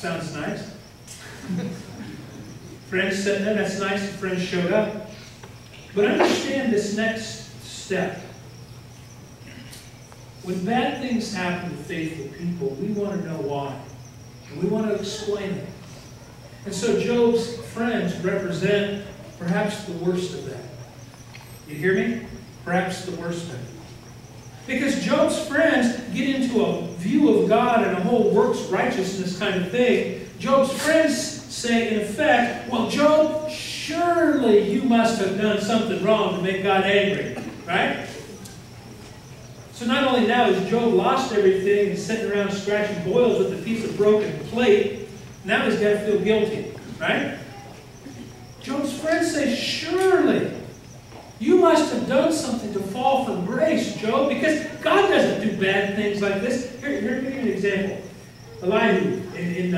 Sounds nice. Friends said that. That's nice that friends showed up. But understand this next step. When bad things happen to faithful people, we want to know why. And we want to explain it. And so Job's friends represent perhaps the worst of that. You hear me? Perhaps the worst of it. Because Job's friends get into a view of God and a whole works righteousness kind of thing. Job's friends say, in effect, well, Job, surely you must have done something wrong to make God angry. Right? So not only now has Job lost everything and sitting around scratching boils with a piece of broken plate, now he's got to feel guilty. Right? Job's friends say, surely you must have done something to fall from grace, Job, because God doesn't do bad things like this. Here, give you an example. Elihu in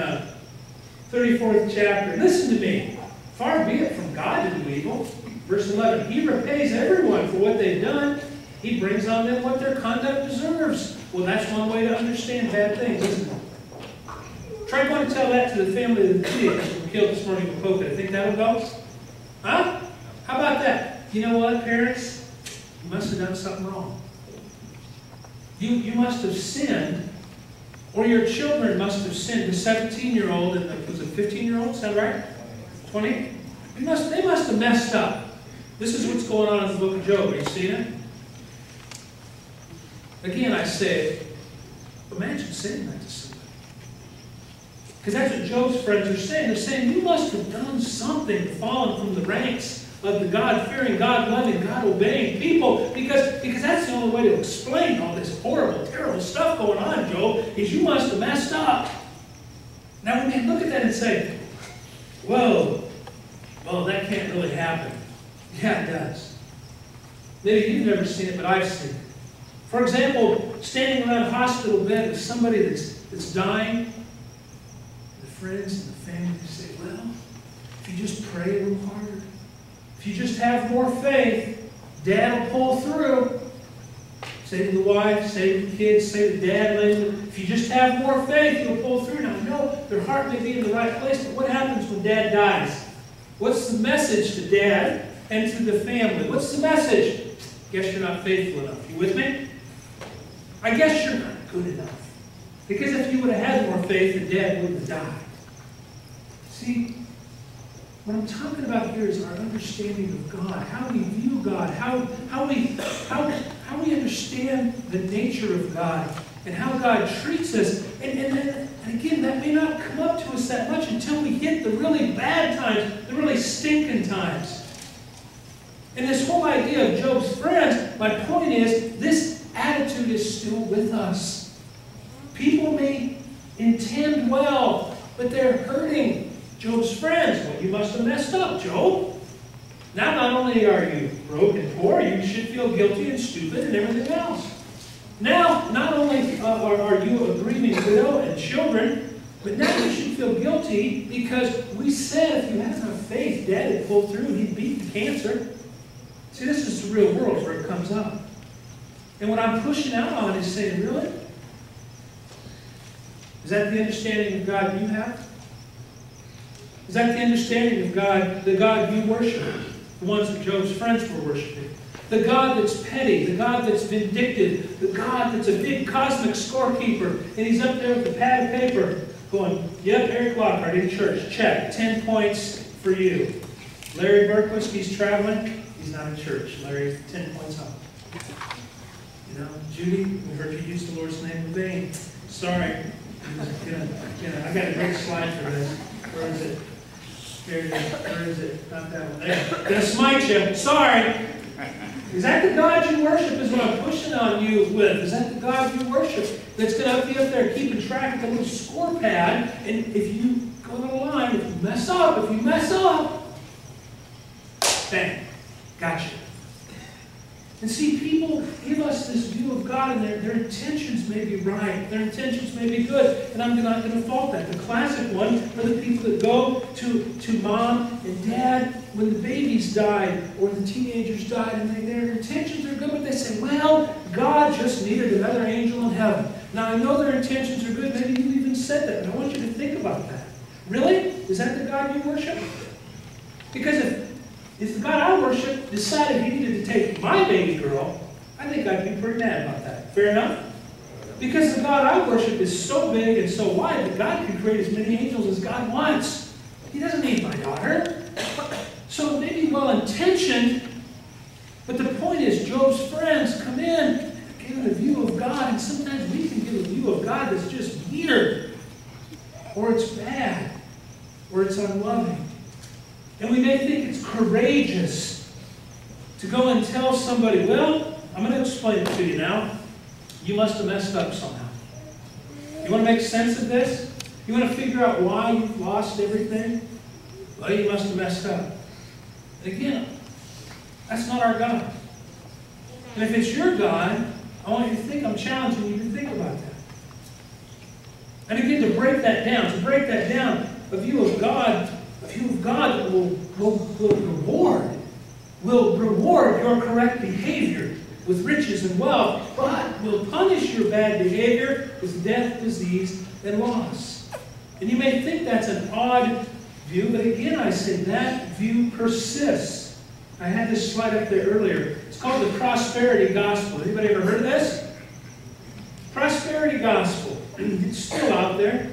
34th chapter. Listen to me. Far be it from God to do evil. Verse 11. He repays everyone for what they've done. He brings on them what their conduct deserves. Well, that's one way to understand bad things, isn't it? Try going to tell that to the family of the kids who were killed this morning with Poca. Think that'll go? Huh? How about that? You know what, parents? You must have done something wrong. You must have sinned, or your children must have sinned. The 17-year-old and the 15-year-old, is that right? 20? They must have messed up. This is what's going on in the book of Job. Are you seeing it? Again, I say, imagine saying that to somebody. Because that's what Job's friends are saying. They're saying, you must have done something to fallen from the ranks of the God-fearing, God-loving, God-obeying people, because that's the only way to explain all this horrible, terrible stuff going on, Job, is you must have messed up. Now we can look at that and say, whoa, well, that can't really happen. Yeah, it does. Maybe you've never seen it, but I've seen it. For example, standing around a hospital bed with somebody that's dying, the friends and the family say, well, if you just pray a little harder, if you just have more faith, Dad will pull through. Say to the wife, say to the kids, say to Dad later, if you just have more faith, you'll pull through. Now, I know their heart may be in the right place, but what happens when Dad dies? What's the message to Dad and to the family? What's the message? Guess you're not faithful enough. You with me? I guess you're not good enough. Because if you would have had more faith, then Dad wouldn't have died. See? What I'm talking about here is our understanding of God, how we view God, how we understand the nature of God, and how God treats us. And again, that may not come up to us that much until we hit the really bad times, the really stinking times. And this whole idea of Job's friends, my point is, this attitude is still with us. People may intend well, but they're hurting. Job's friends, well, you must have messed up, Job. Now, not only are you broke and poor, you should feel guilty and stupid and everything else. Now, not only are you a grieving widow and children, but now you should feel guilty because we said if you had enough faith, Dad would pull through and he'd beat the cancer. See, this is the real world where it comes up. And what I'm pushing out on is saying, really? Is that the understanding of God you have? Is that the understanding of God, the God you worship? The ones that Job's friends were worshiping. The God that's petty, the God that's vindictive, the God that's a big cosmic scorekeeper, and he's up there with a pad of paper going, yep, Eric Lockhart in church, check, 10 points for you. Larry Berquist, he's traveling, he's not in church. Larry's 10 points off. You know, Judy, we heard you use the Lord's name in vain. Sorry. I got a great slide for this. Where is it? Here it is. Where is it? Not that one. There. Gonna smite you. Sorry. Is that the God you worship is what I'm pushing on you with? Is that the God you worship that's going to be up there keeping track of the little score pad? And if you go on the line, if you mess up, bang, gotcha. And see, people give us this view of God, and their intentions may be right. Their intentions may be good, and I'm not going to fault that. The classic one are the people that go to mom and dad when the babies died or the teenagers died, and their intentions are good, but they say, well, God just needed another angel in heaven. Now, I know their intentions are good. Maybe you even said that, but I want you to think about that. Really? Is that the God you worship? Because if the God I worship decided he needed to take my baby girl, I think I'd be pretty mad about that. Fair enough? Because the God I worship is so big and so wide that God can create as many angels as God wants. He doesn't need my daughter. So it may be well-intentioned, but the point is Job's friends come in and give a view of God, and sometimes we can give a view of God that's just weird, or it's bad, or it's unloving. And we may think it's courageous to go and tell somebody, well, I'm going to explain it to you now. You must have messed up somehow. You want to make sense of this? You want to figure out why you've lost everything? Well, you must have messed up. And again, that's not our God. And if it's your God, I want you to think, I'm challenging you to think about that. And again, to break that down, a view of God that will reward your correct behavior with riches and wealth, but will punish your bad behavior with death, disease, and loss. And you may think that's an odd view, but again, I say that view persists. I had this slide up there earlier. It's called the prosperity gospel. Anybody ever heard of this? Prosperity gospel. It's still out there.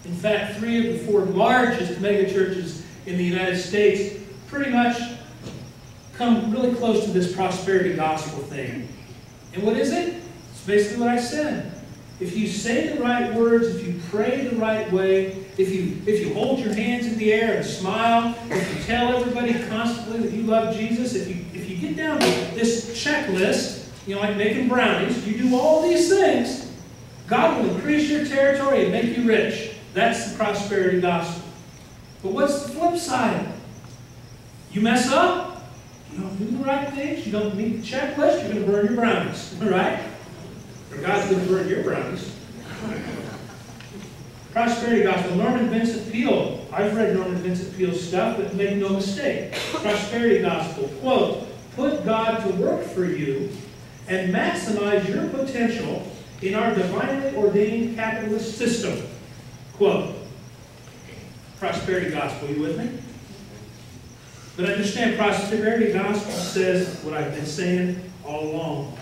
In fact, 3 of the 4 largest megachurches in the United States pretty much come really close to this prosperity gospel thing. And what is it? It's basically what I said. If you say the right words, if you pray the right way, if you hold your hands in the air and smile, if you tell everybody constantly that you love Jesus, if you get down to this checklist, like making brownies, you do all these things, God will increase your territory and make you rich. That's the prosperity gospel. But what's the flip side? You mess up, you don't do the right things, you don't meet the checklist, you're going to burn your brownies. All right? Or God's going to burn your brownies. Prosperity gospel. Norman Vincent Peale. I've read Norman Vincent Peale's stuff, but make no mistake. Prosperity gospel. Quote, put God to work for you and maximize your potential in our divinely ordained capitalist system. Quote. Prosperity gospel. You with me? But understand, prosperity gospel says what I've been saying all along.